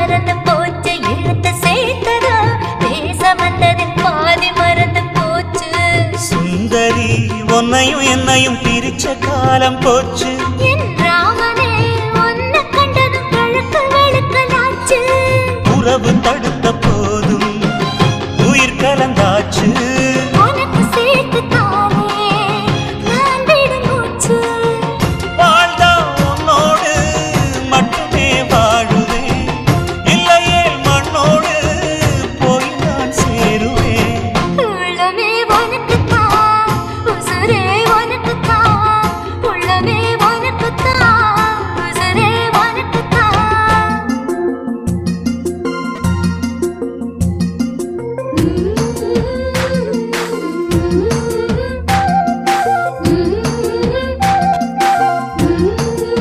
மறந்து போச்சு எழுத்து சேர்த்ததா தேசம் வந்ததில் பாதி மறந்து போச்சு சுந்தரி உன்னையும் என்னையும் பிரிச்ச காலம் போச்சு என் ராமனே உன்னை கண்டதும் கழுக்கு வெளுக்கலாச்சு உறவு தடு